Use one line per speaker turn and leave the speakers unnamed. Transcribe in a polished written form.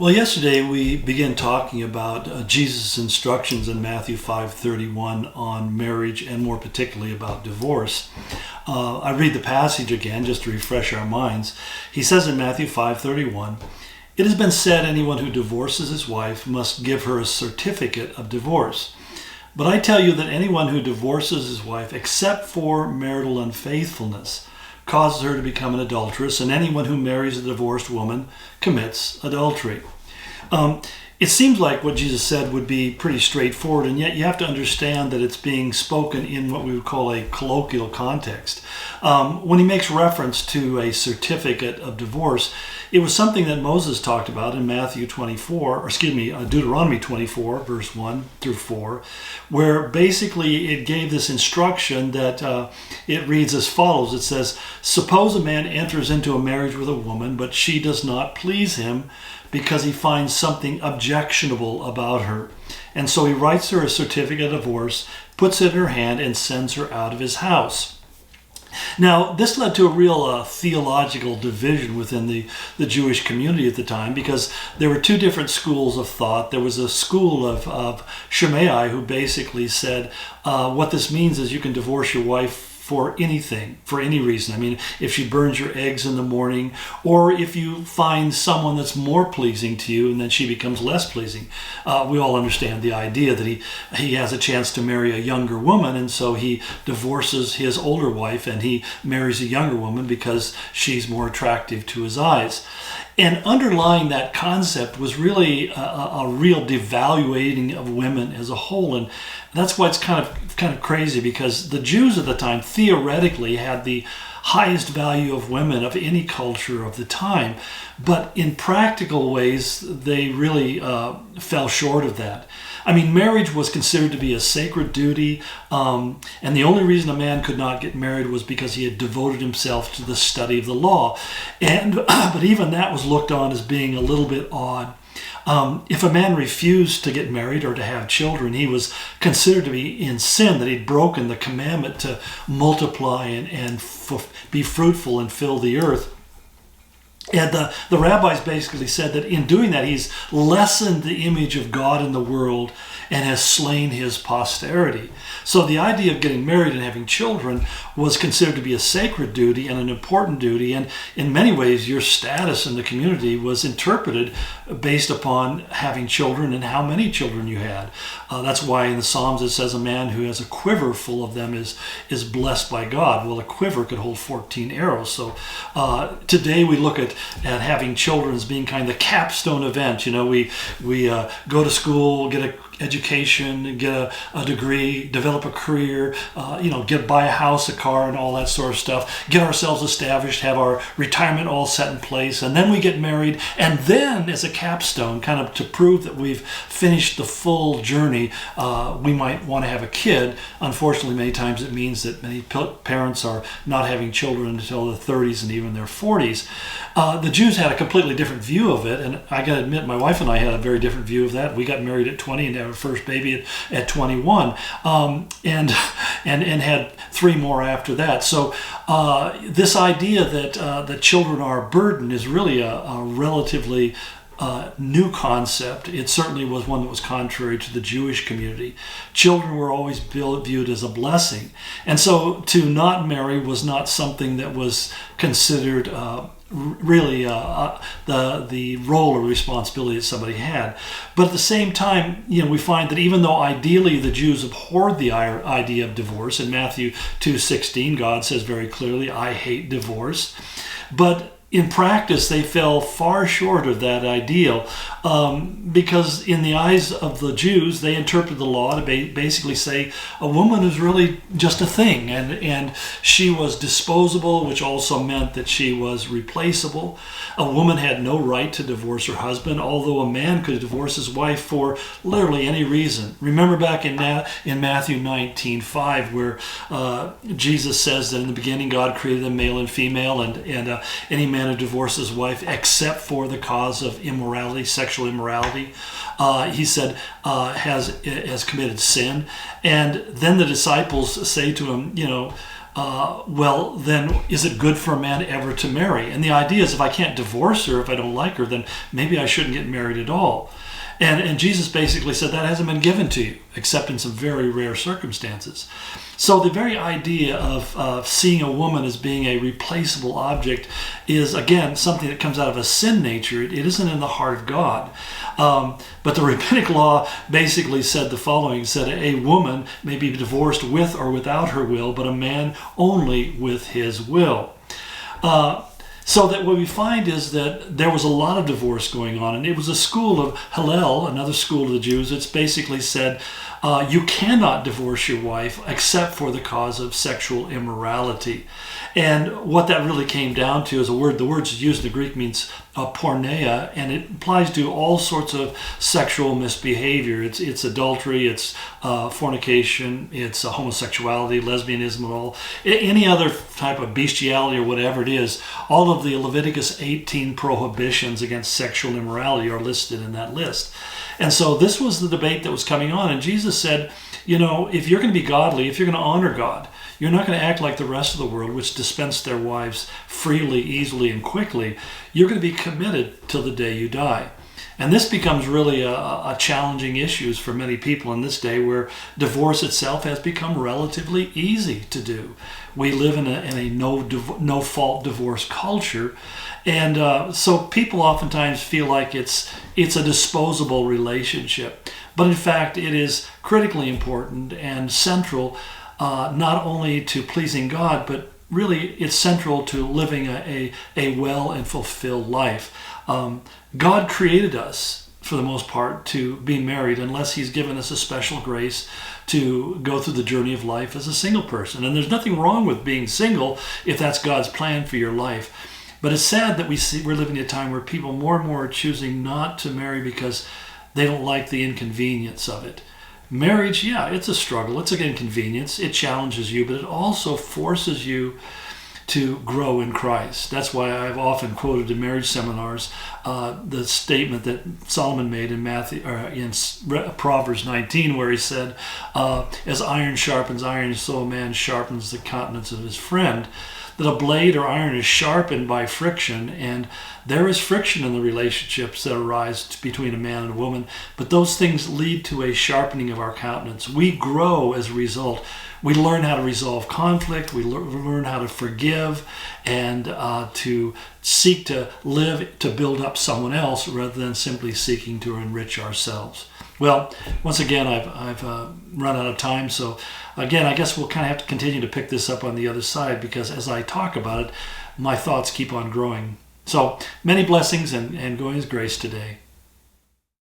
Well, yesterday we began talking about Jesus' instructions in Matthew 5:31 on marriage and more particularly about divorce. I read the passage again just to refresh our minds. He says in Matthew 5:31, "It has been said anyone who divorces his wife must give her a certificate of divorce. But I tell you that anyone who divorces his wife except for marital unfaithfulness causes her to become an adulteress, and anyone who marries a divorced woman commits adultery." It seems like what Jesus said would be pretty straightforward, and yet you have to understand that it's being spoken in what we would call a colloquial context. When he makes reference to a certificate of divorce, it was something that Moses talked about in Deuteronomy 24, verse 1 through 4, where basically it gave this instruction that it reads as follows. It says, "Suppose a man enters into a marriage with a woman, but she does not please him because he finds something objectionable about her. And so he writes her a certificate of divorce, puts it in her hand, and sends her out of his house." Now, this led to a real theological division within the Jewish community at the time, because there were two different schools of thought. There was a school of Shammai who basically said, what this means is you can divorce your wife for anything, for any reason. I mean, if she burns your eggs in the morning, or if you find someone that's more pleasing to you and then she becomes less pleasing. We all understand the idea that he has a chance to marry a younger woman, and so he divorces his older wife and he marries a younger woman because she's more attractive to his eyes. And underlying that concept was really a real devaluating of women as a whole. And that's why it's kind of crazy, because the Jews at the time theoretically had the highest value of women of any culture of the time. But in practical ways, they really fell short of that. I mean, marriage was considered to be a sacred duty, and the only reason a man could not get married was because he had devoted himself to the study of the law. But even that was looked on as being a little bit odd. If a man refused to get married or to have children, he was considered to be in sin, that he'd broken the commandment to multiply and be fruitful and fill the earth. And the rabbis basically said that in doing that, he's lessened the image of God in the world and has slain his posterity. So the idea of getting married and having children was considered to be a sacred duty and an important duty. And in many ways, your status in the community was interpreted based upon having children and how many children you had. That's why in the Psalms it says a man who has a quiver full of them is blessed by God. Well, a quiver could hold 14 arrows. So today we look at having children as being kind of the capstone event. You know, we go to school, get an education, get a degree, develop a career, buy a house, a car, and all that sort of stuff, get ourselves established, have our retirement all set in place, and then we get married. And then as a capstone, kind of to prove that we've finished the full journey, we might want to have a kid. Unfortunately, many times it means that many parents are not having children until their 30s and even their 40s. The Jews had a completely different view of it, and I got to admit, my wife and I had a very different view of that. We got married at 20 and had our first baby at 21, and had three more after that. So this idea that children are a burden is really a relatively new concept. It certainly was one that was contrary to the Jewish community. Children were always viewed as a blessing, and so to not marry was not something that was considered really the role or responsibility that somebody had. But at the same time, we find that even though ideally the Jews abhorred the idea of divorce, in Matthew 2:16, God says very clearly, "I hate divorce," but in practice, they fell far short of that ideal because in the eyes of the Jews, they interpreted the law to basically say a woman is really just a thing, and she was disposable, which also meant that she was replaceable. A woman had no right to divorce her husband, although a man could divorce his wife for literally any reason. Remember back in Matthew 19:5, where Jesus says that in the beginning God created them male and female, and any man who divorces his wife except for the cause of immorality, sexual immorality, he said has committed sin. And then the disciples say to him, well, then is it good for a man ever to marry? And the idea is if I can't divorce her, if I don't like her, then maybe I shouldn't get married at all. And Jesus basically said that hasn't been given to you, except in some very rare circumstances. So the very idea of seeing a woman as being a replaceable object is, again, something that comes out of a sin nature. It isn't in the heart of God. But the rabbinic law basically said the following, said a woman may be divorced with or without her will, but a man only with his will. So that what we find is that there was a lot of divorce going on, and it was a school of Hillel, another school of the Jews. It's basically said you cannot divorce your wife except for the cause of sexual immorality. And what that really came down to is a word. The word used in the Greek means porneia, and it applies to all sorts of sexual misbehavior. It's adultery, it's fornication, it's homosexuality, lesbianism, and all any other type of bestiality or whatever it is. All of the Leviticus 18 prohibitions against sexual immorality are listed in that list. And so this was the debate that was coming on, and Jesus said, you know, if you're going to be godly, if you're going to honor God, you're not going to act like the rest of the world, which dispense their wives freely, easily, and quickly. You're going to be committed till the day you die. And this becomes really a challenging issue for many people in this day, where divorce itself has become relatively easy to do. We live in a no-fault divorce culture. And so people oftentimes feel like it's a disposable relationship. But in fact, it is critically important and central, not only to pleasing God, but really it's central to living a well and fulfilled life. God created us, for the most part, to be married, unless he's given us a special grace to go through the journey of life as a single person. And there's nothing wrong with being single if that's God's plan for your life. But it's sad that we're living in a time where people more and more are choosing not to marry because they don't like the inconvenience of it. Marriage, yeah, it's a struggle. It's an inconvenience. It challenges you, but it also forces you to grow in Christ. That's why I've often quoted in marriage seminars the statement that Solomon made in Proverbs 19, where he said, as iron sharpens iron, so a man sharpens the countenance of his friend. That a blade or iron is sharpened by friction, and there is friction in the relationships that arise between a man and a woman, but those things lead to a sharpening of our countenance. We grow as a result. We learn how to resolve conflict, we learn how to forgive, and to seek to live to build up someone else rather than simply seeking to enrich ourselves. Well, once again, I've run out of time, so again, I guess we'll kind of have to continue to pick this up on the other side, because as I talk about it, my thoughts keep on growing. So many blessings and go in his grace today.